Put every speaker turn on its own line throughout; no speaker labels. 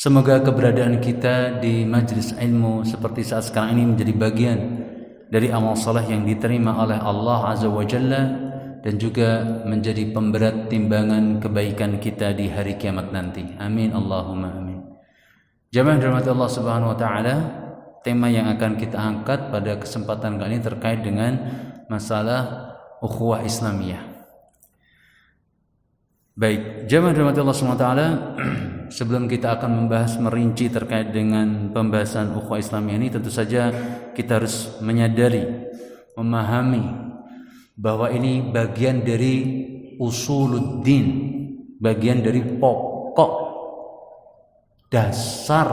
Semoga keberadaan kita di majelis ilmu seperti saat sekarang ini menjadi bagian dari amal saleh yang diterima oleh Allah Azza wa Jalla dan juga menjadi pemberat timbangan kebaikan kita di hari kiamat nanti. Amin Allahumma amin. Jamaah dirahmati Allah Subhanahu wa taala, tema yang akan kita angkat pada kesempatan kali ini terkait dengan masalah ukhuwah Islamiyah. Baik, jamaah dirahmati Allah Subhanahu wa taala, sebelum kita akan membahas merinci terkait dengan pembahasan ukhuwah Islamiyah ini, tentu saja kita harus menyadari, memahami bahwa ini bagian dari usuluddin, bagian dari pokok dasar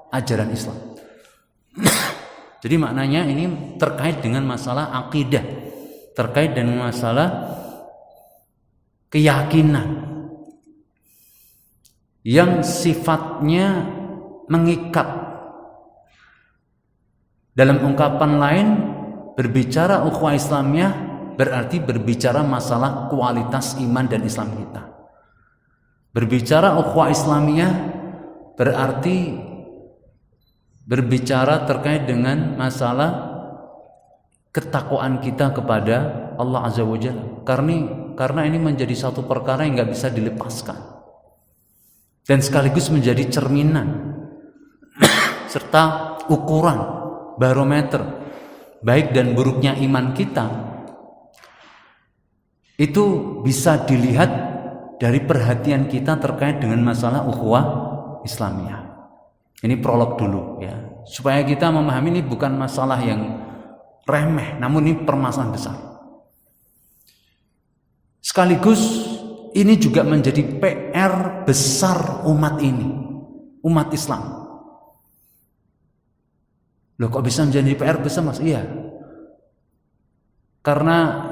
ajaran Islam. Jadi maknanya ini terkait dengan masalah akidah, terkait dengan masalah keyakinan yang sifatnya mengikat. Dalam ungkapan lain, berbicara ukhuwah Islamiyah berarti berbicara masalah kualitas iman dan Islam kita. Berbicara ukhuwah Islamiyah berarti berbicara terkait dengan masalah ketakwaan kita kepada Allah Azza wa Jalla. Karena ini menjadi satu perkara yang gak bisa dilepaskan dan sekaligus menjadi cerminan serta ukuran barometer baik dan buruknya iman kita. Itu bisa dilihat dari perhatian kita terkait dengan masalah ukhuwah Islamiyah. Ini prolog dulu ya, supaya kita memahami ini bukan masalah yang remeh, namun ini permasalahan besar. Sekaligus ini juga menjadi PR besar umat ini, umat Islam. Loh, kok bisa menjadi PR besar, Mas? Iya, karena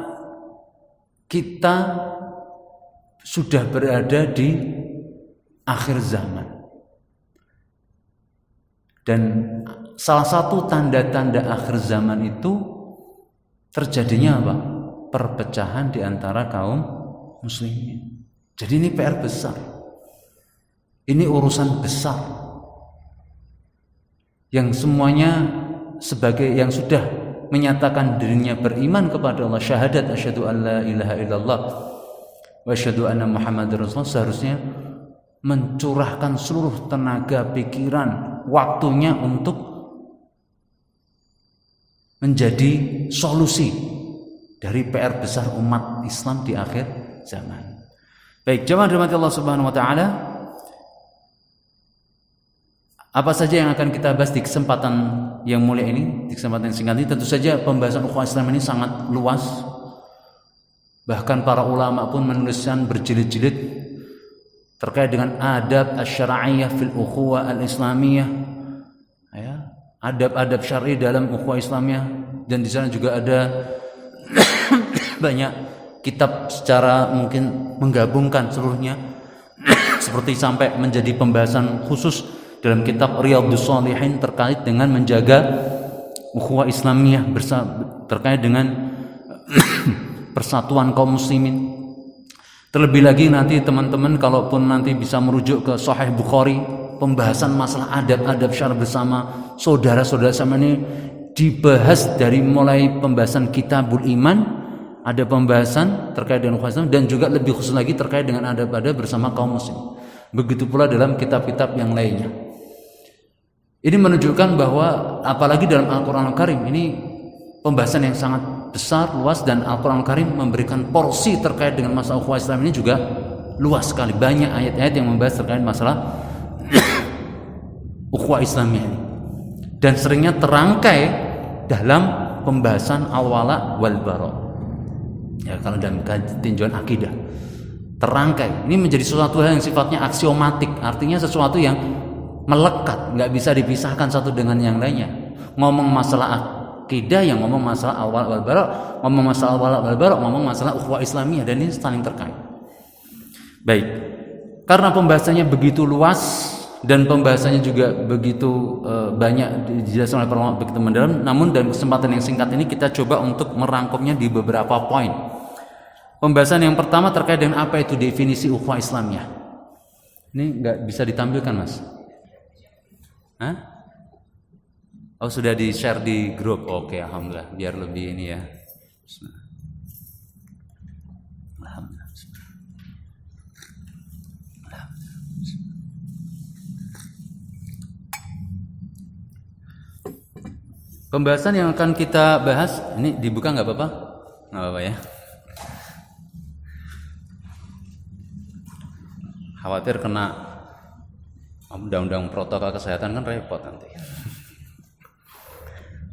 kita sudah berada di akhir zaman, dan salah satu tanda-tanda akhir zaman itu terjadinya apa? Perpecahan di antara kaum muslimin. Jadi ini PR besar. Ini urusan besar yang semuanya sebagai yang sudah menyatakan dirinya beriman kepada Allah, syahadat asyhadu an la ilaha illallah wa asyhadu anna muhammadar rasulullah, seharusnya mencurahkan seluruh tenaga, pikiran, waktunya untuk menjadi solusi dari PR besar umat Islam di akhir zaman. Baik, jamaah dirahmati Allah Subhanahu wa taala, apa saja yang akan kita bahas di kesempatan yang mulia ini, di kesempatan yang singkat ini? Tentu saja pembahasan ukhuwah Islam ini sangat luas. Bahkan para ulama pun menuliskan berjilid-jilid terkait dengan adab asy-syar'iyyah fil ukhuwah al-islamiyah, ya, adab-adab syar'i dalam ukhuwah Islamiyah, dan di sana juga ada banyak kitab secara mungkin menggabungkan seluruhnya seperti sampai menjadi pembahasan khusus dalam kitab Riyadhus Shalihin terkait dengan menjaga ukhuwah Islamiyah terkait dengan persatuan kaum muslimin. Terlebih lagi nanti teman-teman kalaupun nanti bisa merujuk ke Sahih Bukhari, pembahasan masalah adab-adab syar'i bersama saudara-saudara sama ini dibahas dari mulai pembahasan Kitabul Iman, ada pembahasan terkait dengan ukhuwah Islam, dan juga lebih khusus lagi terkait dengan adab-adab bersama kaum muslim. Begitu pula dalam kitab-kitab yang lainnya. Ini menunjukkan bahwa apalagi dalam Al-Quran Al-Karim ini pembahasan yang sangat besar, luas, dan Al-Quran Al-Karim memberikan porsi terkait dengan masalah ukhuwah Islam ini juga luas sekali. Banyak ayat-ayat yang membahas terkait masalah ukhuwah Islamiyah ini, dan seringnya terangkai dalam pembahasan al-wala wal bara. Ya, kalau dalam tinjauan akidah terangkai, ini menjadi sesuatu hal yang sifatnya aksiomatik, artinya sesuatu yang melekat, nggak bisa dipisahkan satu dengan yang lainnya. Ngomong masalah akidah, yang ngomong masalah al-wala wal bara, ngomong masalah al-wala wal bara, ngomong masalah ukhuwah Islamiyah, dan ini saling terkait. Baik, karena pembahasannya begitu luas dan pembahasannya juga begitu banyak dijelaskan oleh para ulama, begitu mendalam, namun dalam kesempatan yang singkat ini kita coba untuk merangkumnya di beberapa poin. Pembahasan yang pertama terkait dengan apa itu definisi ukhuwah Islamiyah. Ini nggak bisa ditampilkan, Mas. Hah? Oh, sudah di-share di grup. Oke, alhamdulillah, biar lebih ini ya. Alhamdulillah. Pembahasan yang akan kita bahas ini dibuka nggak apa-apa? Nggak apa-apa ya. Khawatir kena undang-undang protokol kesehatan kan repot nanti.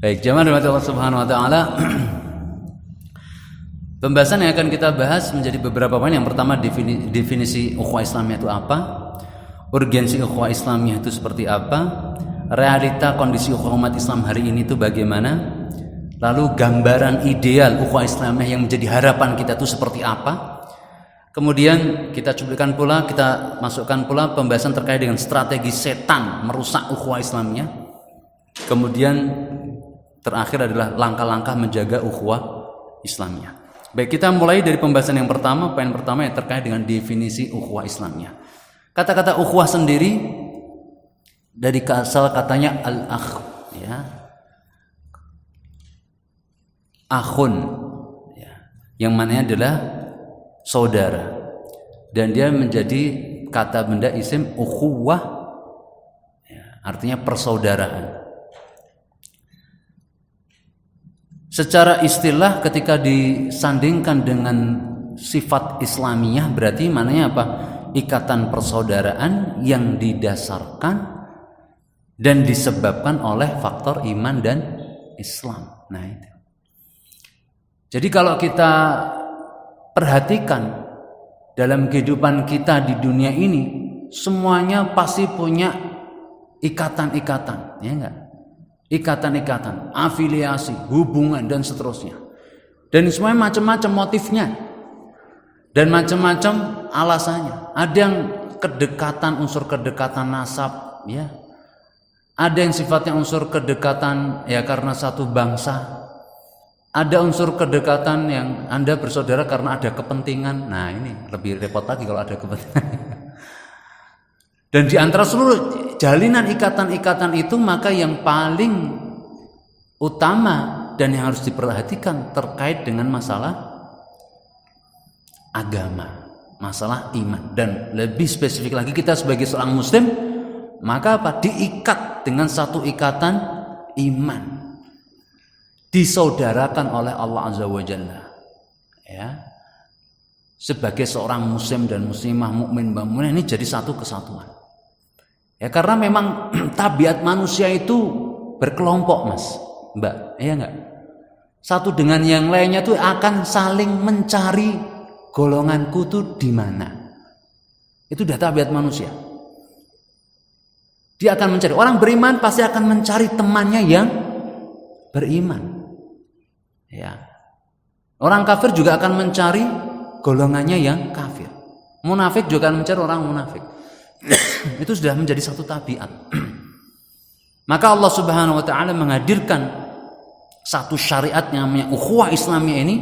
Baik, jamaah rahmati Allah Subhanahu wa taala. Pembahasan yang akan kita bahas menjadi beberapa poin. Yang pertama, definisi ukhuwah Islamiyah itu apa? Urgensi ukhuwah Islamiyah itu seperti apa? Realita kondisi ukhuwah umat Islam hari ini itu bagaimana? Lalu gambaran ideal ukhuwah Islamiyah yang menjadi harapan kita itu seperti apa? Kemudian kita masukkan pula pembahasan terkait dengan strategi setan merusak ukhuwah Islamiyah. Kemudian terakhir adalah langkah-langkah menjaga ukhuwah Islamiyah. Baik, kita mulai dari pembahasan yang pertama. Poin pertama yang terkait dengan definisi ukhuwah Islamiyah. Kata-kata ukhuwah sendiri dari asal katanya al-akh, ya, akhun, ya, yang mananya adalah saudara, dan dia menjadi kata benda isim ukhuwah, ya, artinya persaudaraan. Secara istilah ketika disandingkan dengan sifat Islamiyah berarti mananya apa? Ikatan persaudaraan yang didasarkan dan disebabkan oleh faktor iman dan Islam. Nah itu. Jadi kalau kita perhatikan dalam kehidupan kita di dunia ini, semuanya pasti punya ikatan-ikatan, ya enggak? Ikatan-ikatan, afiliasi, hubungan dan seterusnya. Dan semuanya macam-macam motifnya dan macam-macam alasannya. Ada yang kedekatan, unsur kedekatan nasab, ya. Ada yang sifatnya unsur kedekatan ya karena satu bangsa. Ada unsur kedekatan yang Anda bersaudara karena ada kepentingan. Nah ini lebih repot lagi kalau ada kepentingan. Dan di antara seluruh jalinan ikatan-ikatan itu, maka yang paling utama dan yang harus diperhatikan terkait dengan masalah agama, masalah iman. Dan lebih spesifik lagi, kita sebagai seorang muslim, maka apa? Diikat dengan satu ikatan iman, disaudarakan oleh Allah Azza wa Jalla, ya. Sebagai seorang muslim dan muslimah, mukmin bangunnya ini jadi satu kesatuan. Ya karena memang tabiat manusia itu berkelompok, Mas, Mbak, ya enggak? Satu dengan yang lainnya tuh akan saling mencari golonganku tuh di mana. Itu udah tabiat manusia. Dia akan mencari, orang beriman pasti akan mencari temannya yang beriman. Ya. Orang kafir juga akan mencari golongannya yang kafir. Munafik juga akan mencari orang munafik. Itu sudah menjadi satu tabiat. Maka Allah Subhanahu wa taala menghadirkan satu syariat yang namanya ukhuwah Islamiyah ini,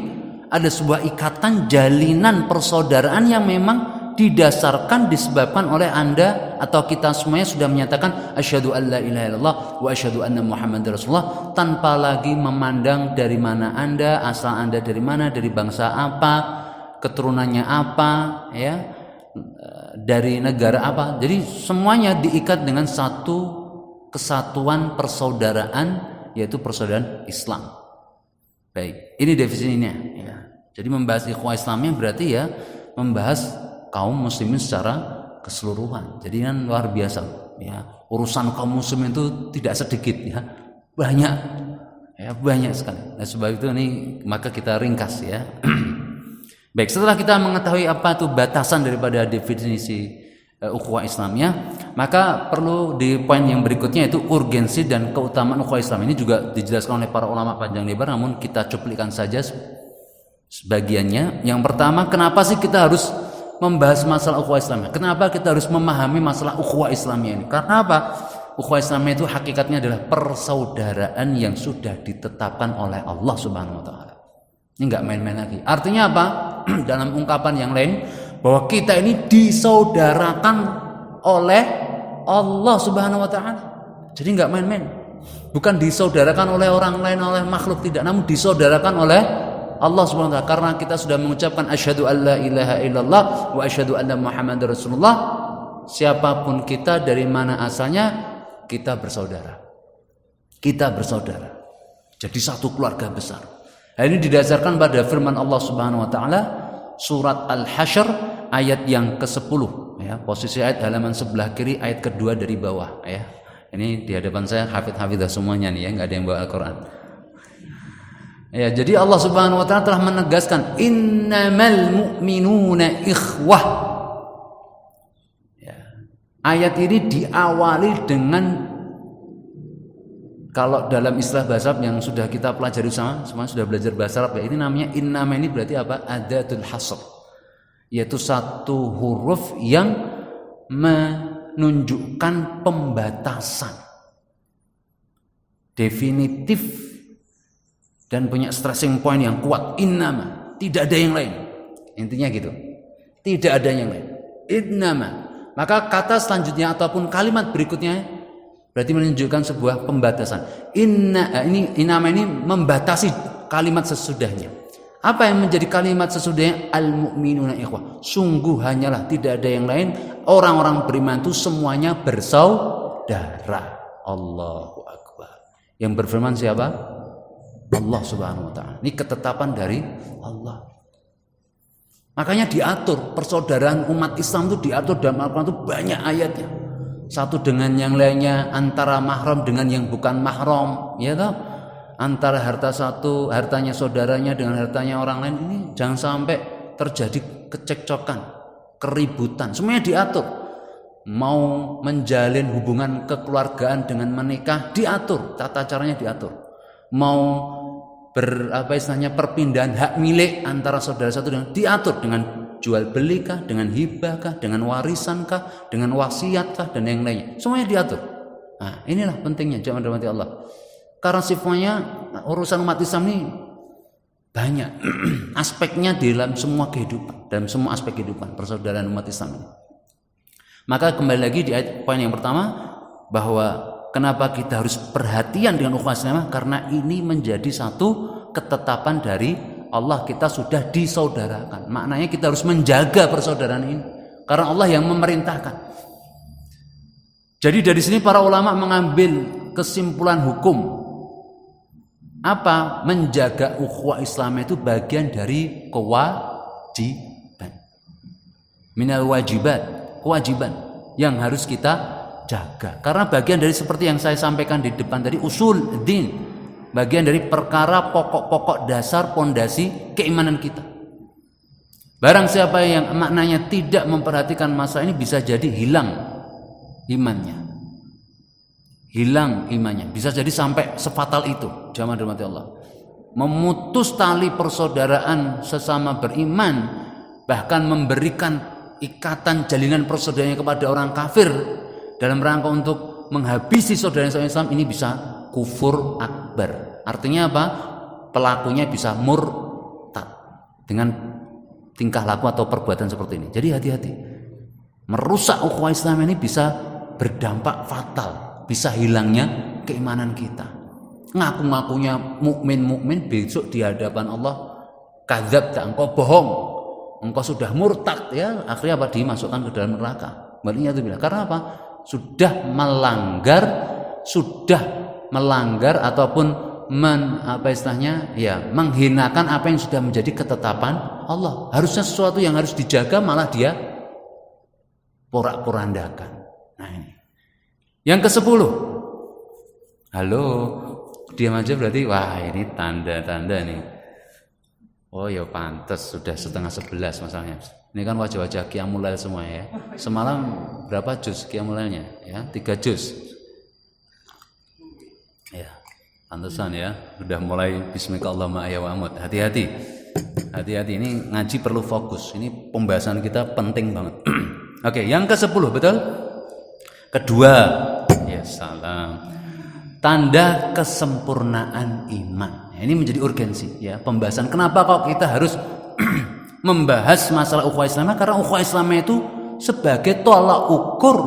ada sebuah ikatan jalinan persaudaraan yang memang didasarkan, disebabkan oleh Anda atau kita semuanya sudah menyatakan asyhadu alla ilaha illallah wa asyhadu anna muhammadar rasulullah, tanpa lagi memandang dari mana Anda, asal Anda dari mana, dari bangsa apa, keturunannya apa, ya, dari negara apa. Jadi semuanya diikat dengan satu kesatuan persaudaraan, yaitu persaudaraan Islam. Baik, ini definisinya, ya. Jadi membahas ukhuwah Islamiyah berarti ya membahas kaum muslimin secara keseluruhan. Jadi kan luar biasa, ya. Urusan kaum muslim itu tidak sedikit, ya. Banyak, ya, banyak sekali. Nah, sebab itu ini maka kita ringkas, ya. Baik, setelah kita mengetahui apa itu batasan daripada definisi ukhuwah Islamiyah, maka perlu di poin yang berikutnya yaitu urgensi dan keutamaan ukhuwah Islam. Ini juga dijelaskan oleh para ulama panjang lebar, namun kita cuplikan saja sebagiannya. Yang pertama, kenapa sih kita harus membahas masalah ukhuwah Islamiyah? Kenapa kita harus memahami masalah ukhuwah Islamiyah ini? Karena apa? Ukhuwah Islamiyah itu hakikatnya adalah persaudaraan yang sudah ditetapkan oleh Allah Subhanahu wa taala. Ini enggak main-main lagi. Artinya apa? Dalam ungkapan yang lain, bahwa kita ini disaudarakan oleh Allah Subhanahu wa taala. Jadi nggak main-main. Bukan disaudarakan oleh orang lain, oleh makhluk, tidak, namun disaudarakan oleh Allah Subhanahu wa taala. Karena kita sudah mengucapkan asyhadu alla ilaha illallah wa asyhadu anna Muhammadar Rasulullah. Siapapun kita, dari mana asalnya, kita bersaudara. Kita bersaudara. Jadi satu keluarga besar. Hal ini didasarkan pada firman Allah Subhanahu wa taala surat Al-Hasyr ayat yang ke-10 ya, posisi ayat halaman sebelah kiri, ayat kedua dari bawah ya. Ini di hadapan saya hafid-hafidah semuanya nih ya, enggak ada yang bawa Al-Qur'an. Ya, jadi Allah Subhanahu wa taala telah menegaskan innamal mu'minuna ikhwah. Ya. Ayat ini diawali dengan, kalau dalam istilah bahasa Arab yang sudah kita pelajari sama, semua sudah belajar bahasa Arab ya, ini namanya innama, ini berarti apa? Adatul hasr, yaitu satu huruf yang menunjukkan pembatasan definitif dan punya stressing point yang kuat. Innama, tidak ada yang lain, intinya gitu, tidak ada yang lain, innama. Maka kata selanjutnya ataupun kalimat berikutnya berarti menunjukkan sebuah pembatasan. Innama ini membatasi kalimat sesudahnya. Apa yang menjadi kalimat sesudahnya? Al-mu'minuna ikhwah. Sungguh hanyalah, tidak ada yang lain, orang-orang beriman itu semuanya bersaudara. Allahu Akbar. Yang berfirman siapa? Allah Subhanahu wa taala. Ini ketetapan dari Allah. Makanya diatur persaudaraan umat Islam itu, diatur dalam Al-Qur'an itu banyak ayatnya. Satu dengan yang lainnya, antara mahram dengan yang bukan mahram, ya toh? Antara harta satu, hartanya saudaranya dengan hartanya orang lain, ini jangan sampai terjadi kecekcokan, keributan. Semuanya diatur. Mau menjalin hubungan kekeluargaan dengan menikah, diatur, tata caranya diatur. Mau perpindahan hak milik antara saudara satu dengan, diatur dengan jual beli kah, dengan hibah kah, dengan warisan kah, dengan wasiat kah, dan yang lainnya, semuanya diatur. Nah, inilah pentingnya jamaah dirahmati Allah. Karena sifatnya urusan umat Islam ini banyak aspeknya dalam semua kehidupan, dalam semua aspek kehidupan persaudaraan umat Islam ini. Maka kembali lagi di ayat poin yang pertama, bahwa kenapa kita harus perhatian dengan ukhuwah Islamiyah, karena ini menjadi satu ketetapan dari Allah, kita sudah disaudarakan. Maknanya kita harus menjaga persaudaraan ini karena Allah yang memerintahkan. Jadi dari sini para ulama mengambil kesimpulan hukum, apa? Menjaga ukhuwah Islamiyah itu bagian dari kewajiban. Minal wajibat, kewajiban yang harus kita jaga. Karena bagian dari seperti yang saya sampaikan di depan tadi, usul din, bagian dari perkara pokok-pokok dasar pondasi keimanan kita. Barang siapa yang maknanya tidak memperhatikan masalah ini, bisa jadi hilang imannya. Hilang imannya, bisa jadi sampai sefatal itu. Jamaah dirahmati Allah, memutus tali persaudaraan sesama beriman, bahkan memberikan ikatan jalinan persaudaraan kepada orang kafir dalam rangka untuk menghabisi saudara Islam, ini bisa kufur akbar. Artinya apa? Pelakunya bisa murtad dengan tingkah laku atau perbuatan seperti ini. Jadi hati-hati, merusak ukhuwah Islam ini bisa berdampak fatal, bisa hilangnya keimanan kita. Ngaku-ngakunya mukmin, besok di hadapan Allah kadzab, engkau bohong, engkau sudah murtad, ya akhirnya apa? Dimasukkan ke dalam neraka. Maksudnya itu bila, karena apa? Sudah melanggar ataupun menghinakan apa yang sudah menjadi ketetapan Allah. Harusnya sesuatu yang harus dijaga, malah dia porak-porandakan. Nah ini yang ke-10. Halo, diam aja berarti, wah ini tanda-tanda nih. Oh ya pantas, sudah 10:30 masalahnya. Ini kan wajah-wajah qiyamul lail semua ya. Semalam berapa juz qiyamul lailnya? Ya, 3 juz. Ya, pantesan ya, sudah mulai bismillahirrahmanirrahim ya wa'amud. Hati-hati. Hati-hati, ini ngaji perlu fokus. Ini pembahasan kita penting banget. Oke, yang ke-10 betul? Kedua, ya salam. Tanda kesempurnaan iman. Ini menjadi urgensi ya pembahasan. Kenapa kok kita harus membahas masalah ukhuwah Islamiyah? Karena ukhuwah Islamiyah itu sebagai tolak ukur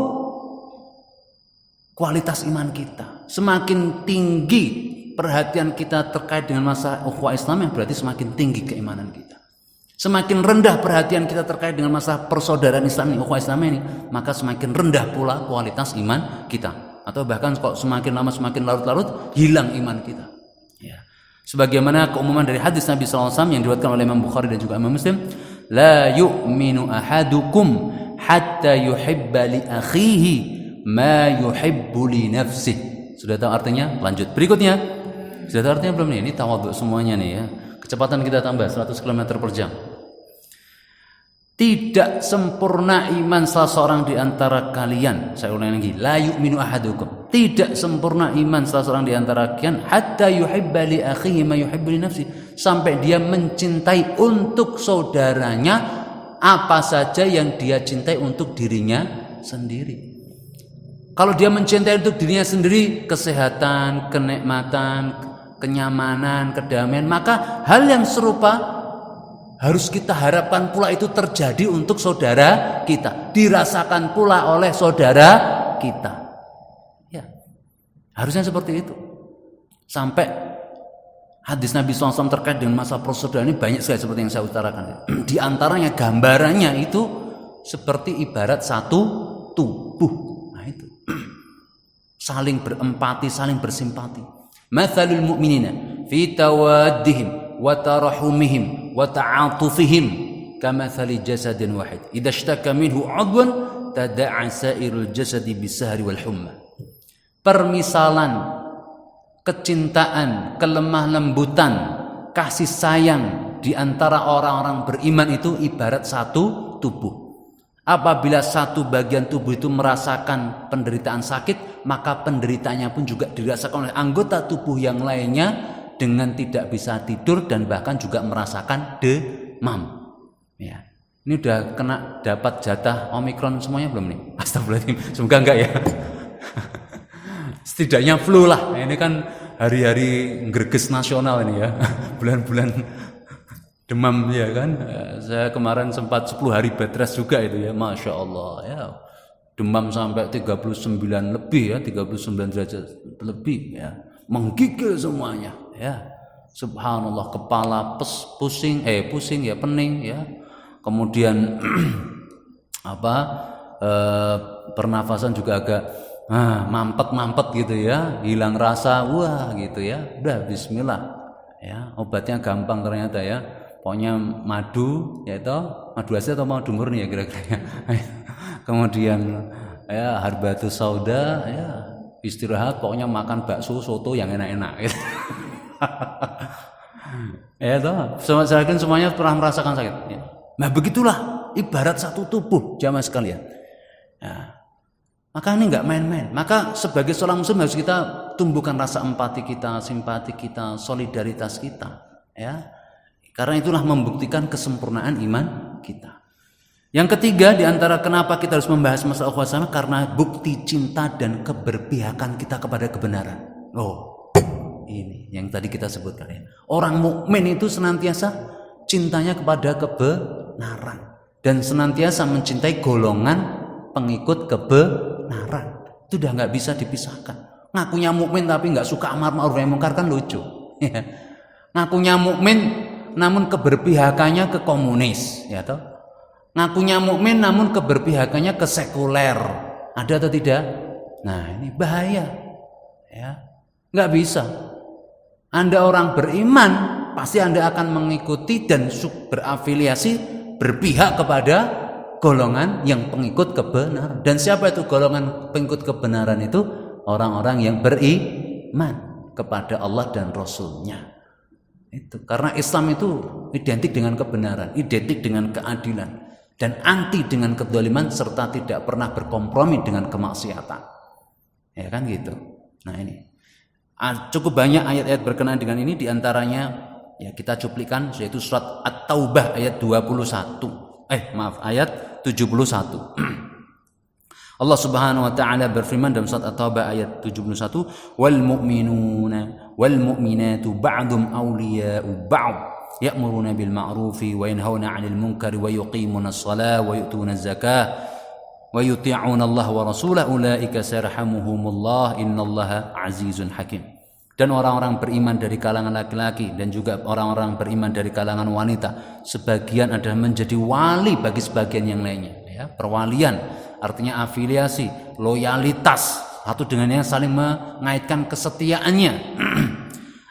kualitas iman kita. Semakin tinggi perhatian kita terkait dengan masalah ukhuwah Islam, yang berarti semakin tinggi keimanan kita. Semakin rendah perhatian kita terkait dengan masalah persaudaraan Islam ini, ukhuwah Islam ini, maka semakin rendah pula kualitas iman kita. Atau bahkan kok semakin lama semakin larut-larut hilang iman kita. Ya. Sebagaimana keumuman dari hadis Nabi SAW yang diriwayatkan oleh Imam Bukhari dan juga Imam Muslim, la yu'minu ahadukum hatta yuhibba li akhihi ma yuhibbu li nafsihi. Sudah tahu artinya? Lanjut. Berikutnya. Sudah tahu artinya belum nih? Ini tawadhu semuanya nih ya. Kecepatan kita tambah 100 km per jam. Tidak sempurna iman salah seorang di antara kalian. Saya ulangi lagi, la yu'minu ahadukum. Tidak sempurna iman salah seorang di antara kalian hatta yuhibba li akhihi ma yuhibbu li nafsi, sampai dia mencintai untuk saudaranya apa saja yang dia cintai untuk dirinya sendiri. Kalau dia mencintai untuk dirinya sendiri kesehatan, kenikmatan, kenyamanan, kedamaian, maka hal yang serupa harus kita harapkan pula itu terjadi untuk saudara kita, dirasakan pula oleh saudara kita. Ya, harusnya seperti itu. Sampai hadis Nabi SAW terkait dengan masalah persaudaraan ini banyak sekali seperti yang saya utarakan. Di antaranya gambarannya itu seperti ibarat satu tubuh. Nah itu, saling berempati, saling bersimpati. Mathalul mu'minina fi tawaddihim wa tarahumihim wa ta'atufihim kamathali jasadin wahid idza ishtaka minhu 'udwan tada'a sa'irul jasadi bisahri wal humma. Permisalan kecintaan, kelemah lembutan, kasih sayang di antara orang-orang beriman itu ibarat satu tubuh. Apabila satu bagian tubuh itu merasakan penderitaan sakit, maka penderitaannya pun juga dirasakan oleh anggota tubuh yang lainnya dengan tidak bisa tidur dan bahkan juga merasakan demam. Ya. Ini udah kena dapat jatah Omikron semuanya belum nih? Astagfirullahaladzim, semoga enggak ya. Setidaknya flu lah. Ini kan hari-hari greges nasional ini ya. Bulan-bulan demam ya kan. Saya kemarin sempat 10 hari bed rest juga itu ya, Masya Allah ya. Demam sampai 39 lebih ya, 39 derajat lebih ya. Menggigil semuanya ya. Subhanallah, kepala pusing ya, pening ya. Kemudian pernafasan juga agak mampet gitu ya, hilang rasa, wah gitu ya. Udah bismillah ya, obatnya gampang ternyata ya. Pokoknya madu, yaitu madu asli atau madu murni ya kira-kira. Kemudian ya harbatus sauda, ya istirahat, pokoknya makan bakso, soto yang enak-enak. Gitu. Ya toh, saya yakin semuanya pernah merasakan sakit. Ya. Nah begitulah ibarat satu tubuh jamaah sekalian. Ya. Maka ini nggak main-main. Maka sebagai seorang muslim harus kita tumbuhkan rasa empati kita, simpati kita, solidaritas kita. Ya. Karena itulah membuktikan kesempurnaan iman kita. Yang ketiga di antara kenapa kita harus membahas masalah ukhuwah Islam, karena bukti cinta dan keberpihakan kita kepada kebenaran. Oh, ini yang tadi kita sebutkan ya. Orang mukmin itu senantiasa cintanya kepada kebenaran dan senantiasa mencintai golongan pengikut kebenaran. Itu udah nggak bisa dipisahkan. Ngakunya mukmin tapi nggak suka amar ma'ruf nahi munkar kan lucu. Ngakunya mukmin namun keberpihakannya ke komunis, ya toh. Ngakunya mukmin namun keberpihakannya ke sekuler. Ada atau tidak? Nah, ini bahaya. Ya. Nggak bisa. Anda orang beriman, pasti Anda akan mengikuti dan berafiliasi, berpihak kepada golongan yang pengikut kebenaran. Dan siapa itu golongan pengikut kebenaran itu? Orang-orang yang beriman kepada Allah dan Rasul-Nya. Itu karena Islam itu identik dengan kebenaran, identik dengan keadilan, dan anti dengan kedzaliman, serta tidak pernah berkompromi dengan kemaksiatan. Ya kan gitu. Nah ini cukup banyak ayat-ayat berkenaan dengan ini. Diantaranya ya kita cuplikan, yaitu surat At-Taubah ayat ayat 71. Allah Subhanahu wa taala berfirman dalam surat At-Taubah ayat 71, wal mu'minuna wal mu'minatu ba'dhum awliya'u ba'd ya'muruna bil ma'rufi wa yanhauna 'anil munkari wa yuqimuna ash-shalata wa yu'tuna az-zakata wa yuti'una Allah wa rasulahu ulaika sayarhamuhumullah innallaha azizun hakim. Dan orang-orang beriman dari kalangan laki-laki dan juga orang-orang beriman dari kalangan wanita, sebagian adalah menjadi wali bagi sebagian yang lainnya. Ya, perwalian artinya afiliasi, loyalitas satu dengan yang saling mengaitkan kesetiaannya.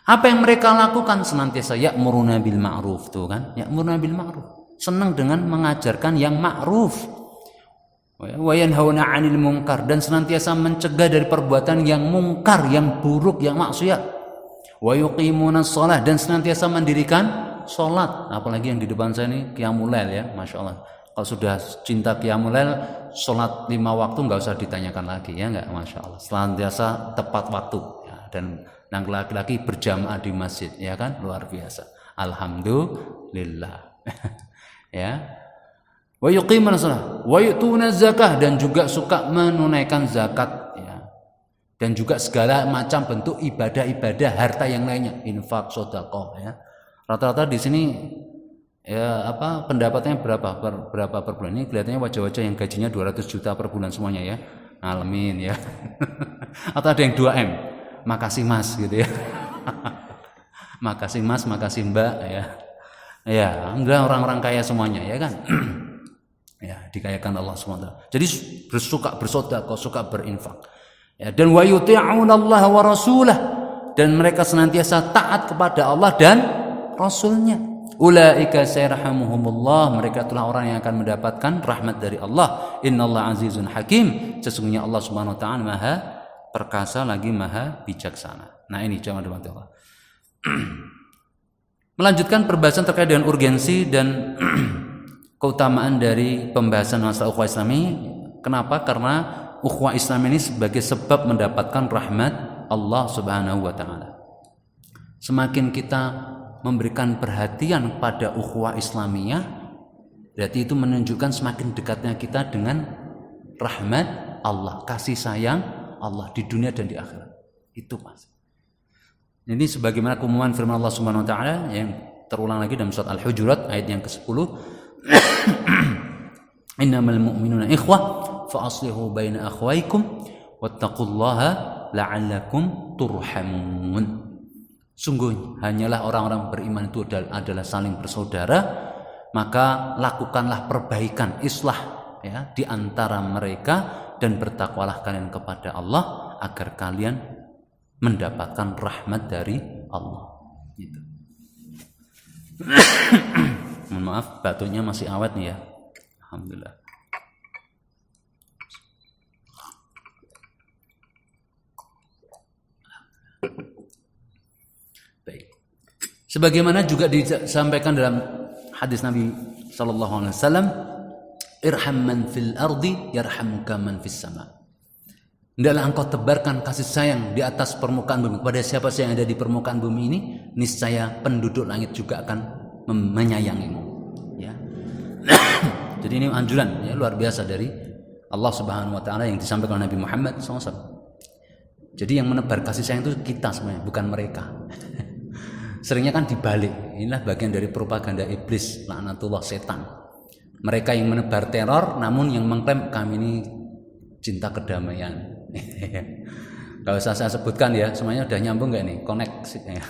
Apa yang mereka lakukan senantiasa ya'muruna bil ma'ruf, tuh kan? Ya'muruna bil ma'ruf. Senang dengan mengajarkan yang ma'ruf. Wa yanhauna 'anil munkar, dan senantiasa mencegah dari perbuatan yang mungkar, yang buruk, yang maksiat. Wa yuqimuna shalah, dan senantiasa mendirikan salat. Apalagi yang di depan saya ini qiyamul lail ya, Masya Allah. Kalau sudah cinta qiyamul lail, salat 5 waktu nggak usah ditanyakan lagi ya, nggak, Masya Allah. Senantiasa tepat waktu ya, dan yang laki-laki berjamaah di masjid ya kan, luar biasa. Alhamdulillah. Ya. Wa yuqimuna shalah wa yu'tuna zakah, dan juga suka menunaikan zakat ya. Dan juga segala macam bentuk ibadah-ibadah harta yang lainnya, infak, sedekah ya. Rata-rata di sini ya pendapatnya berapa per bulan? Ini kelihatannya wajah-wajah yang gajinya 200 juta per bulan semuanya ya. Alamin ya. Atau ada yang 2M. Makasih Mas gitu ya. Makasih Mas, makasih Mbak ya. Ya, enggak, orang-orang kaya semuanya ya kan. Ya, dikayakan Allah SWT. Jadi bersuka bersedekah, suka berinfak. Ya, dan wa yuti'una Allah wa rasulah, dan mereka senantiasa taat kepada Allah dan Rasulnya. Ulaika sayarhamuhumullah, mereka itulah orang yang akan mendapatkan rahmat dari Allah. Innallaha azizun hakim, sesungguhnya Allah Subhanahu wa taala Maha perkasa lagi Maha bijaksana. Nah, ini jamaah dirahmati Allah. Melanjutkan perbahasan terkait dengan urgensi dan keutamaan dari pembahasan masalah ukhuwah Islami. Kenapa? Karena ukhuwah Islam ini sebagai sebab mendapatkan rahmat Allah Subhanahu wa taala. Semakin kita memberikan perhatian pada ukhuwah Islamiyah, berarti itu menunjukkan semakin dekatnya kita dengan rahmat Allah, kasih sayang Allah di dunia dan di akhirat. Itu Mas. Ini sebagaimana keumuman firman Allah Subhanahu wa taala yang terulang lagi dalam surat Al-Hujurat ayat yang ke-10. Innamal mu'minuna ikhwah fa aslihu baina akhwaykum wattaqullaha la'allakum turhamun. Sungguh hanyalah orang-orang beriman itu adalah saling bersaudara, maka lakukanlah perbaikan, islah ya di antara mereka, dan bertakwalah kalian kepada Allah agar kalian mendapatkan rahmat dari Allah. Gitu. Mohon maaf, batunya masih awet nih ya. Alhamdulillah. Baik. Sebagaimana juga disampaikan dalam hadis Nabi sallallahu alaihi wasallam, irham man fil ardi yarhamuka man fis sama. Hendaklah engkau tebarkan kasih sayang di atas permukaan bumi. Kepada siapa saja yang ada di permukaan bumi ini, niscaya penduduk langit juga akan menyayangimu. Ya. Jadi ini anjuran ya, luar biasa dari Allah Subhanahu wa taala yang disampaikan oleh Nabi Muhammad SAW. Jadi yang menebar kasih sayang itu kita sebenarnya, bukan mereka. Seringnya kan dibalik. Inilah bagian dari propaganda iblis, laknatullah, setan. Mereka yang menebar teror, namun yang mengklaim kami ini cinta kedamaian. Gak usah saya sebutkan ya, semuanya udah nyambung gak nih? Connect ya.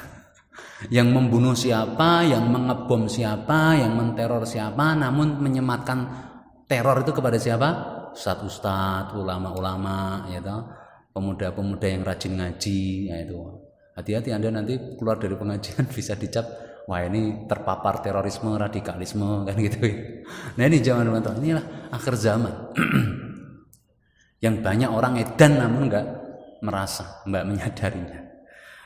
Yang membunuh siapa, yang mengebom siapa, yang menteror siapa, namun menyematkan teror itu kepada siapa? Ustadz, ulama-ulama, ya toh, pemuda-pemuda yang rajin ngaji, ya itu. Hati-hati Anda nanti keluar dari pengajian bisa dicap, wah ini terpapar terorisme, radikalisme, kan gitu. Nah ini jangan teman-teman, inilah akhir zaman. Yang banyak orang edan namun enggak merasa, enggak menyadarinya.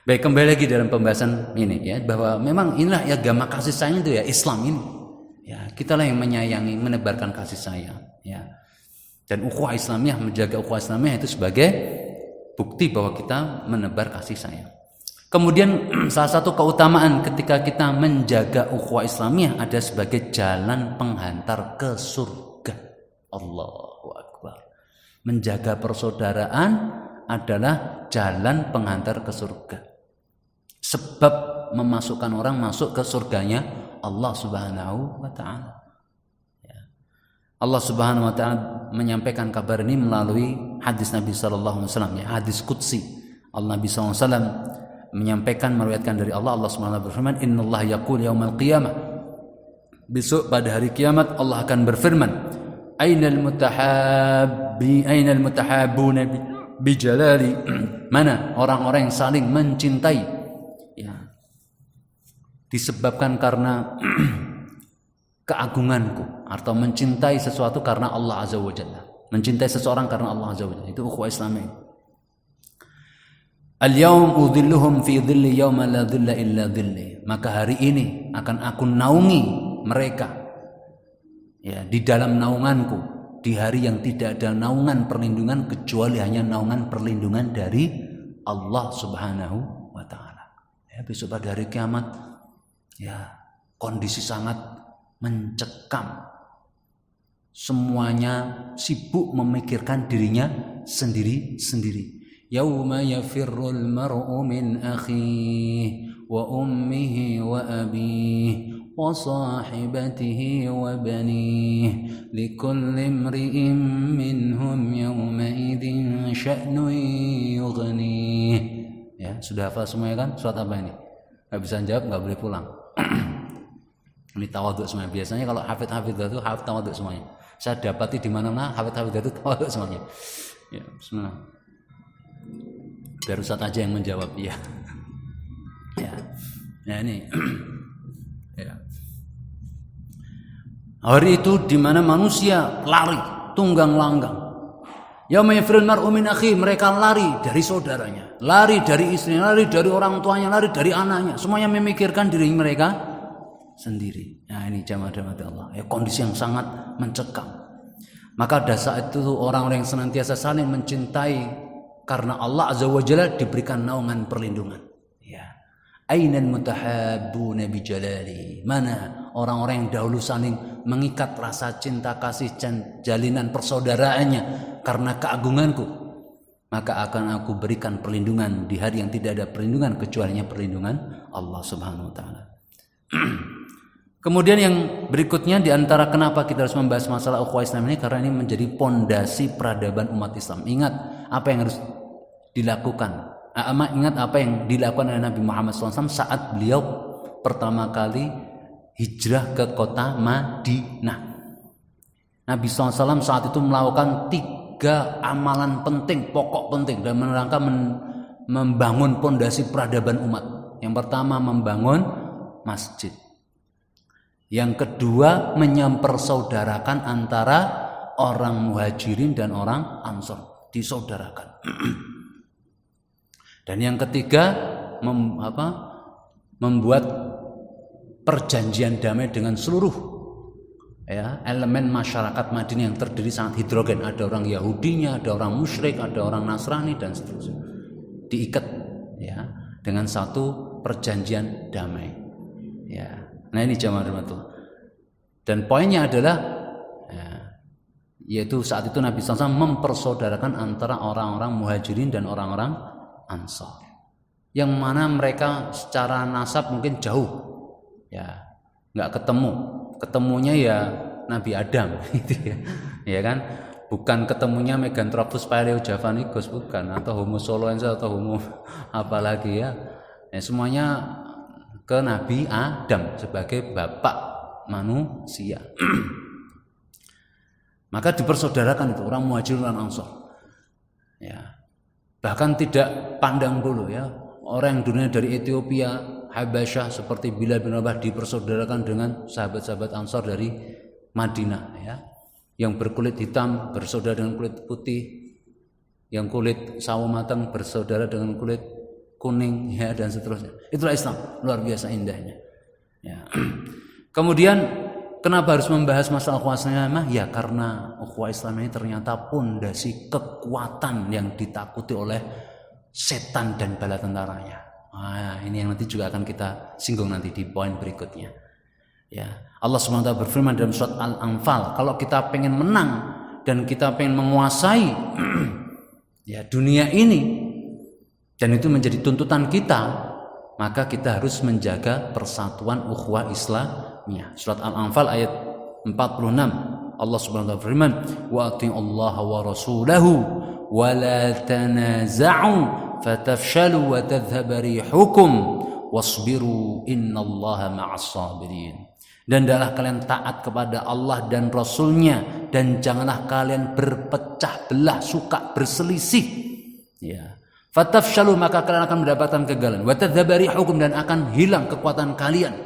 Baik, kembali lagi dalam pembahasan ini ya, bahwa memang inilah ya agama kasih sayang itu ya, Islam ini. Ya, kitalah yang menyayangi, menebarkan kasih sayang, ya. Dan ukhuwah Islamiyah, menjaga ukhuwah Islamiyah itu sebagai bukti bahwa kita menebar kasih sayang. Kemudian salah satu keutamaan ketika kita menjaga ukhuwah Islamiyah ada sebagai jalan penghantar ke surga. Allahu Akbar. Menjaga persaudaraan adalah jalan penghantar ke surga. Sebab memasukkan orang masuk ke surganya Allah Subhanahu wa taala. Ya. Allah Subhanahu wa taala menyampaikan kabar ini melalui hadis Nabi sallallahu alaihi wasallam, ya, hadis qudsi. Allah Nabi sallallahu alaihi wasallam menyampaikan, meriwayatkan dari Allah Subhanahu wa taala berfirman, "Innallaha yaqul yaumal qiyamah." Besok pada hari kiamat Allah akan berfirman, "Ainal mutahabbuna bi jalali." Mana orang-orang yang saling mencintai, ya, disebabkan karena keagunganku, atau mencintai sesuatu karena Allah Azza wa Jalla, mencintai seseorang karena Allah Azza wa Jalla. Itu ukhuwah Islamiyah. Al-yawm udhilluhum fi dhilli yawma la dhilla illa dhilli. Maka hari ini akan aku naungi mereka, ya, di dalam naunganku, di hari yang tidak ada naungan perlindungan kecuali hanya naungan perlindungan dari Allah Subhanahu wa taala. Ya, besok pada hari kiamat, ya, kondisi sangat mencekam. Semuanya sibuk memikirkan dirinya sendiri-sendiri. Yauma yafirrul mar'u min akhihi wa ummihi wa abihi wa sahibatihi wa banihi likulli imri'in minhum yawma idzin sya'nun yughnih. Ya, sudah hafal semuanya kan? Surat apa ini? Enggak bisa jawab, enggak boleh pulang. Ini tawaduk semuanya. Biasanya kalau hafid-hafid itu hafid tawaduk semuanya. Saya dapati di mana-mana hafid-hafid itu tawaduk semuanya. Ya, bismillah. Biar Ustaz aja yang menjawab, ya. Ya. Ya, ini. Ya. Hari itu di mana manusia lari tunggang langgang. Yauma yafirul mar'u min akhi, mereka lari dari saudaranya, lari dari istrinya, lari dari orang tuanya, lari dari anaknya. Semuanya memikirkan diri mereka sendiri. Nah, ini jamaah Allah, ya, kondisi yang sangat mencekam. Maka pada saat itu orang-orang yang senantiasa saling mencintai karena Allah Azza wa Jalla diberikan naungan perlindungan. Ya. Ainal mutahabbuna bi jalali. Mana orang-orang yang dahulu saling mengikat rasa cinta kasih dan jalinan persaudaraannya karena keagunganku, maka akan aku berikan perlindungan di hari yang tidak ada perlindungan kecuali perlindungan Allah Subhanahu wa taala. Kemudian yang berikutnya di antara kenapa kita harus membahas masalah ukhuwah Islam ini, karena ini menjadi pondasi peradaban umat Islam. Ingat apa yang harus dilakukan. Ingat apa yang dilakukan oleh Nabi Muhammad SAW saat beliau pertama kali hijrah ke kota Madinah. Nabi SAW saat itu melakukan 3 amalan penting, pokok penting dalam rangka membangun pondasi peradaban umat. Yang pertama membangun masjid. Yang kedua menyempersaudarakan antara orang muhajirin dan orang ansor, disaudarakan. Dan yang ketiga membuat perjanjian damai dengan seluruh, ya, elemen masyarakat Madinah yang terdiri sangat heterogen. Ada orang Yahudinya, ada orang musyrik, ada orang Nasrani dan seterusnya. Diikat, ya, dengan satu perjanjian damai. Ya. Nah, ini jamaah rahmatullah. Dan poinnya adalah, ya, yaitu saat itu Nabi SAW mempersaudarakan antara orang-orang muhajirin dan orang-orang ansor, yang mana mereka secara nasab mungkin jauh, ya, nggak ketemunya ya Nabi Adam, gitu ya, ya kan, bukan ketemunya Meganthropus paleojavanicus, bukan, atau Homo soloensis atau Homo apalagi, ya, semuanya ke Nabi Adam sebagai bapak manusia. Maka dipersaudarakan itu orang muhajirin dan ansor. Ya. Bahkan tidak pandang dulu, ya, orang yang dunia dari Ethiopia, Habasyah seperti Bilal bin Rabah dipersaudarakan dengan sahabat-sahabat ansor dari Madinah, ya. Yang berkulit hitam bersaudara dengan kulit putih, yang kulit sawo matang bersaudara dengan kulit kuning, ya, dan seterusnya. Itulah Islam, luar biasa indahnya. Ya. Kemudian kenapa harus membahas masalah ukhuwah Islam? Ya, karena ukhuwah Islam ini ternyata pondasi kekuatan yang ditakuti oleh setan dan bala tentaranya. Nah, ini yang nanti juga akan kita singgung nanti di poin berikutnya. Ya, Allah SWT berfirman dalam surat Al-Anfal, kalau kita pengen menang dan kita pengen menguasai ya dunia ini, dan itu menjadi tuntutan kita, maka kita harus menjaga persatuan ukhuwah Islamiyah. Surat Al-Anfal ayat 46, Allah Subhanahu wa taala firman, "Wa Allah wa rasulahu wa la tanaza'u fatafshalu wa tadhhaba rihukum wasbiru innallaha ma'as sabirin." Dan hendaklah kalian taat kepada Allah dan Rasulnya, dan janganlah kalian berpecah belah, suka berselisih. Ya. Fatafshalu, maka kalian akan mendapatkan kegagalan. Wa tadhhaba rihukum, dan akan hilang kekuatan kalian.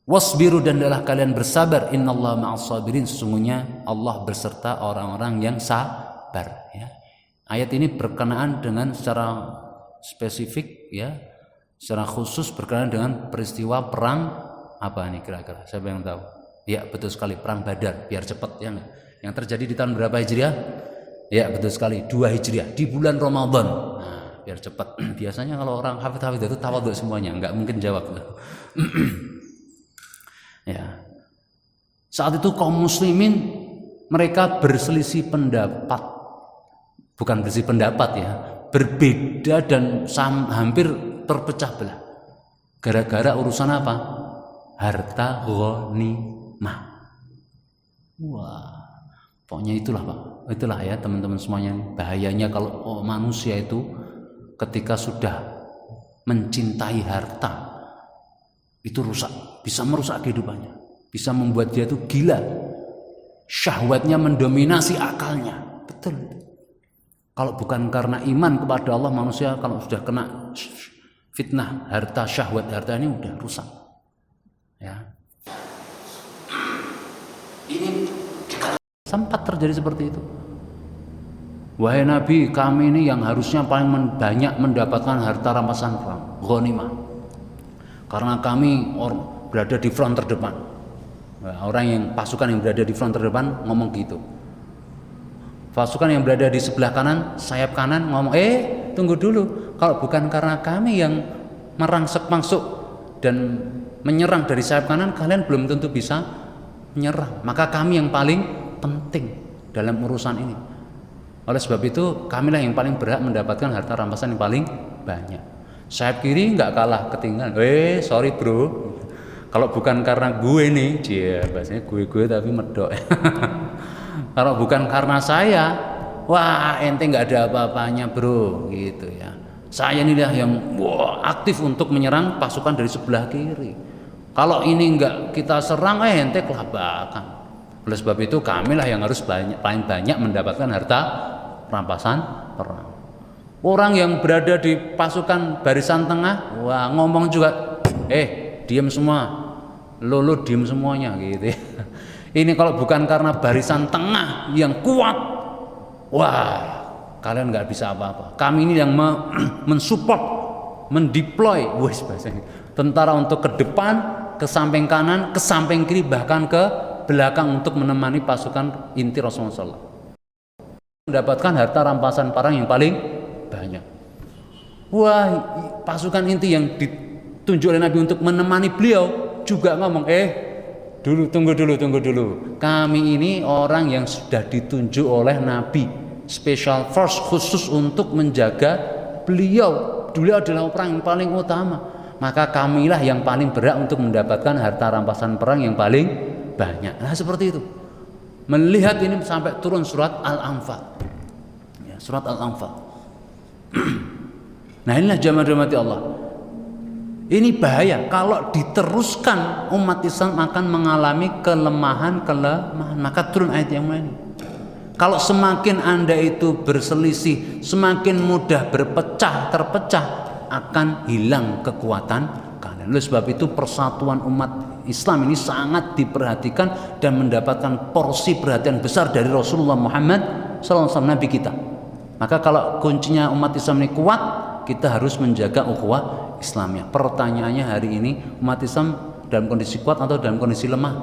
Wasbiru, dan hendaklah kalian bersabar. Innallaha ma'as sabirin, sesungguhnya Allah berserta orang-orang yang sabar. Ya. Ayat ini berkenaan dengan secara spesifik, ya, secara khusus berkenaan dengan peristiwa perang apa nih kira-kira? Siapa yang tahu? Ya, betul sekali, perang Badar. Biar cepat ya, yang terjadi di tahun berapa Hijriah? Ya, betul sekali, 2 Hijriah di bulan Ramadan. Nah, biar cepat. Biasanya kalau orang hafid itu tawadhu semuanya, nggak mungkin jawab. Ya. Saat itu kaum muslimin mereka berselisih pendapat. Bukan berselisih pendapat ya, berbeda dan hampir terpecah belah. Gara-gara urusan apa? Harta ghanimah. Wah, pokoknya itulah Pak. Itulah ya teman-teman semuanya. Bahayanya kalau manusia itu ketika sudah mencintai harta, itu rusak, bisa merusak kehidupannya, bisa membuat dia itu gila, syahwatnya mendominasi akalnya. Betul. Kalau bukan karena iman kepada Allah, manusia kalau sudah kena fitnah harta, syahwat harta ini udah rusak. Ya. Ini sempat terjadi seperti itu. Wahai Nabi, kami ini yang harusnya paling banyak mendapatkan harta rampasan perang, ghanimah. Karena kami berada di front terdepan. Orang yang pasukan yang berada di front terdepan ngomong gitu. Pasukan yang berada di sebelah kanan, sayap kanan ngomong, tunggu dulu. Kalau bukan karena kami yang merangsek masuk dan menyerang dari sayap kanan, kalian belum tentu bisa menyerang. Maka kami yang paling penting dalam urusan ini. Oleh sebab itu, kamilah yang paling berhak mendapatkan harta rampasan yang paling banyak. Sayap kiri nggak kalah ketinggalan. Sorry bro, kalau bukan karena gue nih, bahasanya gue tapi medok. Kalau bukan karena saya, wah ente nggak ada apa-apanya bro, gitu ya. Saya inilah yang aktif untuk menyerang pasukan dari sebelah kiri. Kalau ini nggak kita serang, ente kelabakan. Oleh sebab itu kamilah yang harus paling banyak mendapatkan harta rampasan perang. Orang yang berada di pasukan barisan tengah, wah ngomong juga, diam semua, lo diam semuanya gitu. Ini kalau bukan karena barisan tengah yang kuat, wah kalian nggak bisa apa-apa. Kami ini yang mensupport, mendeploy, bahasanya tentara untuk ke depan, ke samping kanan, ke samping kiri, bahkan ke belakang untuk menemani pasukan inti Rasulullah SAW. Mendapatkan harta rampasan perang yang paling banyak. Wah, pasukan inti yang ditunjuk oleh Nabi untuk menemani beliau juga ngomong, tunggu dulu. Kami ini orang yang sudah ditunjuk oleh Nabi, special force khusus untuk menjaga beliau. Beliau adalah orang yang paling utama. Maka kamilah yang paling berhak untuk mendapatkan harta rampasan perang yang paling banyak. Nah, seperti itu. Melihat ini sampai turun surat Al-Anfal. Ya, surat Al-Anfal. Nah inilah jamaah-jamaah Allah. Ini bahaya kalau diteruskan, umat Islam akan mengalami kelemahan. Maka turun ayat yang mana? Kalau semakin Anda itu berselisih, semakin mudah terpecah, akan hilang kekuatan kalian. Oleh sebab itu persatuan umat Islam ini sangat diperhatikan dan mendapatkan porsi perhatian besar dari Rasulullah Muhammad SAW, Nabi kita. Maka kalau kuncinya umat Islam ini kuat, kita harus menjaga ukhuwah Islamnya. Pertanyaannya hari ini, umat Islam dalam kondisi kuat atau dalam kondisi lemah?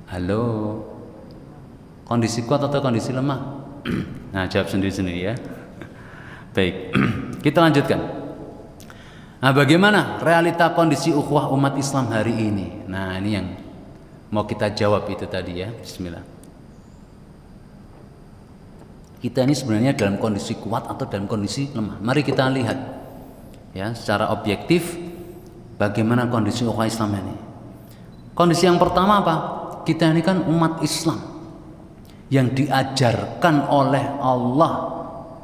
Halo, kondisi kuat atau kondisi lemah? Nah, jawab sendiri-sendiri ya. Baik, kita lanjutkan. Nah, bagaimana realita kondisi ukhuwah umat Islam hari ini? Nah, ini yang mau kita jawab itu tadi ya. Bismillah. Kita ini sebenarnya dalam kondisi kuat atau dalam kondisi lemah? Mari kita lihat ya secara objektif bagaimana kondisi ukhuwah Islam ini. Kondisi yang pertama apa? Kita ini kan umat Islam yang diajarkan oleh Allah,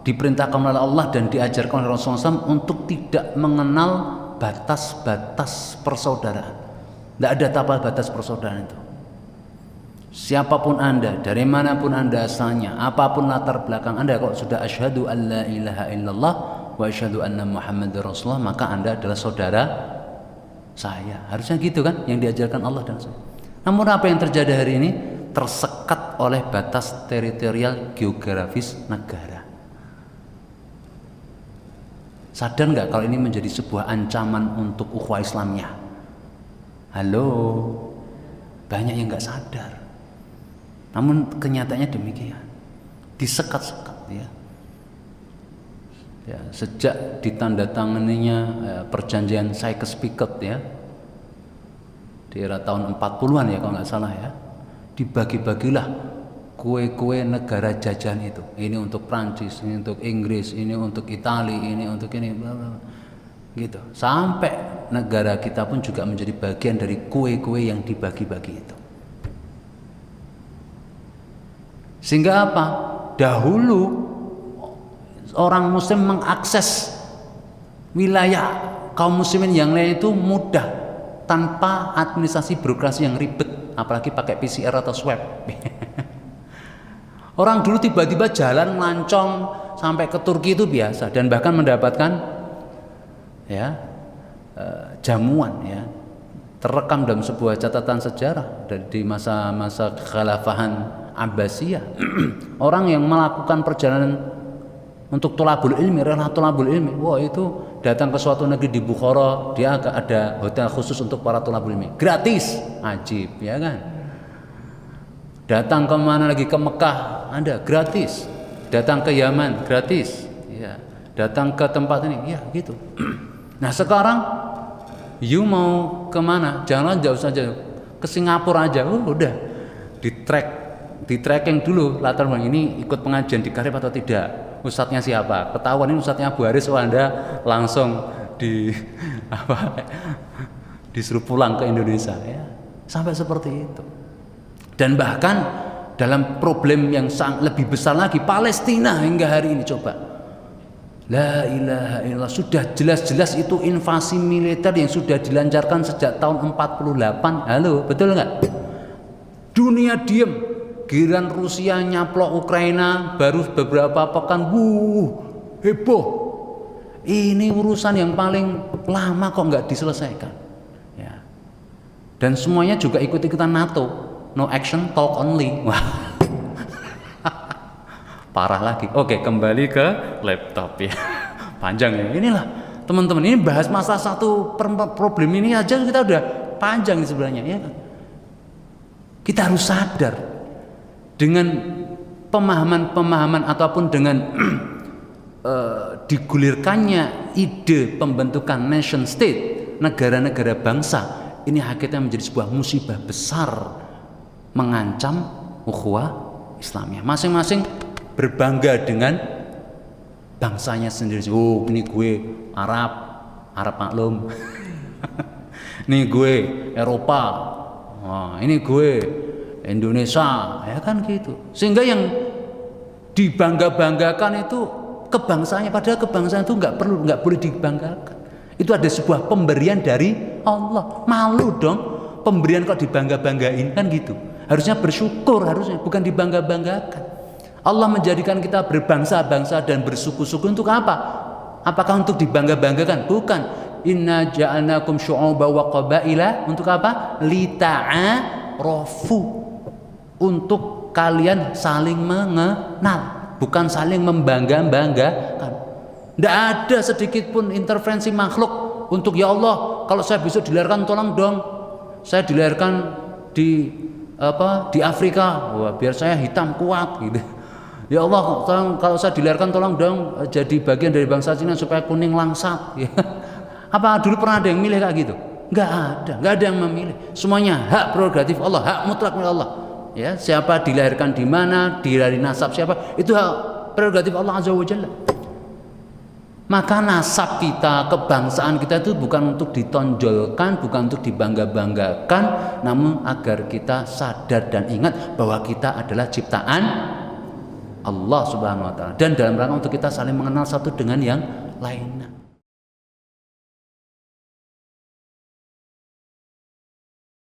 diperintahkan oleh Allah dan diajarkan oleh Rasulullah SAW untuk tidak mengenal batas-batas persaudaraan. Tidak ada batas persaudaraan itu. Siapapun Anda, dari manapun Anda asalnya, apapun latar belakang Anda, kalau sudah asyhadu an la ilaha illallah wa asyhadu anna muhammadar rasulullah, maka Anda adalah saudara saya. Harusnya gitu kan yang diajarkan Allah dan saya. Namun apa yang terjadi hari ini? Tersekat oleh batas teritorial geografis negara. Sadar nggak kalau ini menjadi sebuah ancaman untuk ukhuwah Islamiyah? Halo, banyak yang nggak sadar. Namun kenyataannya demikian, disekat-sekat ya. Ya, sejak ditandatanganinya perjanjian Sykes-Picot ya, di era tahun 40-an ya kalau nggak salah ya, dibagi-bagilah kue-kue negara jajahan itu. Ini untuk Prancis, ini untuk Inggris, ini untuk Italia, ini untuk ini, bla bla, gitu. Sampai negara kita pun juga menjadi bagian dari kue-kue yang dibagi-bagi itu. Sehingga apa? Dahulu orang muslim mengakses wilayah kaum muslimin yang lain itu mudah, tanpa administrasi birokrasi yang ribet, apalagi pakai PCR atau swab. Orang dulu tiba-tiba jalan melancong sampai ke Turki itu biasa, dan bahkan mendapatkan ya jamuan ya, terekam dalam sebuah catatan sejarah dari masa-masa kekhalafahan Abbasiyah. Orang yang melakukan perjalanan untuk tolabul ilmi, rela tolabul ilmi, wah itu datang ke suatu negeri di Bukhara, dia ada hotel khusus untuk para tolabul ilmi, gratis, ajib ya kan. Datang ke mana lagi, ke Mekah ada gratis, datang ke Yaman gratis ya, datang ke tempat ini ya gitu. Nah sekarang you mau kemana? Jangan jauh saja, ke Singapura aja, udah di tracking dulu latar belakang ini, ikut pengajian di Karib atau tidak, ustadznya siapa, ketahuan ini ustadznya Abu Haris, Anda langsung disuruh pulang ke Indonesia ya, sampai seperti itu. Dan bahkan dalam problem yang lebih besar lagi, Palestina hingga hari ini, coba la ilaha illallah, sudah jelas-jelas itu invasi militer yang sudah dilancarkan sejak tahun 48. Halo, betul nggak? Dunia diem, giliran Rusia nyaplok Ukraina baru beberapa pekan, heboh. Ini urusan yang paling lama kok nggak diselesaikan ya. Dan semuanya juga ikut-ikutan NATO, no action talk only. Wah. Parah lagi. Oke, kembali ke laptop ya. Panjang ya. Inilah teman-teman, ini bahas masa satu problem ini aja kita udah panjang sebenarnya ya. Kita harus sadar dengan pemahaman-pemahaman ataupun dengan digulirkannya ide pembentukan nation state, negara-negara bangsa, ini akhirnya menjadi sebuah musibah besar, mengancam ukhuwah Islamiyah. Masing-masing berbangga dengan bangsanya sendiri. Oh, ini gue Arab maklum. Ini gue Eropa. Wah, ini gue Indonesia, ya kan gitu. Sehingga yang dibangga-banggakan itu kebangsanya, padahal kebangsaan itu nggak boleh dibanggakan. Itu ada sebuah pemberian dari Allah. Malu dong pemberian kok dibangga-banggain kan gitu. Harusnya bersyukur, harusnya bukan dibangga-banggakan. Allah menjadikan kita berbangsa-bangsa dan bersuku-suku untuk apa? Apakah untuk dibangga-banggakan? Bukan. Inna ja'alnakum syu'uban wa qabaila, untuk apa? Lita'arafu, untuk kalian saling mengenal, bukan saling membangga-banggakan. Tidak ada sedikit pun intervensi makhluk untuk, ya Allah, kalau saya besok dilahirkan tolong dong, saya dilahirkan di Afrika, wah, biar saya hitam kuat gitu. Ya Allah, kalau saya dilahirkan tolong dong jadi bagian dari bangsa Cina supaya kuning langsat ya. Apa dulu pernah ada yang milih kayak gitu? Nggak ada yang memilih. Semuanya hak prerogatif Allah, hak mutlak milik Allah. Ya, siapa dilahirkan di mana, dari nasab siapa, itu hak prerogatif Allah Azza wa Jalla. Maka nasab kita, kebangsaan kita itu bukan untuk ditonjolkan, bukan untuk dibangga-banggakan, namun agar kita sadar dan ingat bahwa kita adalah ciptaan Allah Subhanahu wa taala, dan dalam rangka untuk kita saling mengenal satu dengan yang lainnya.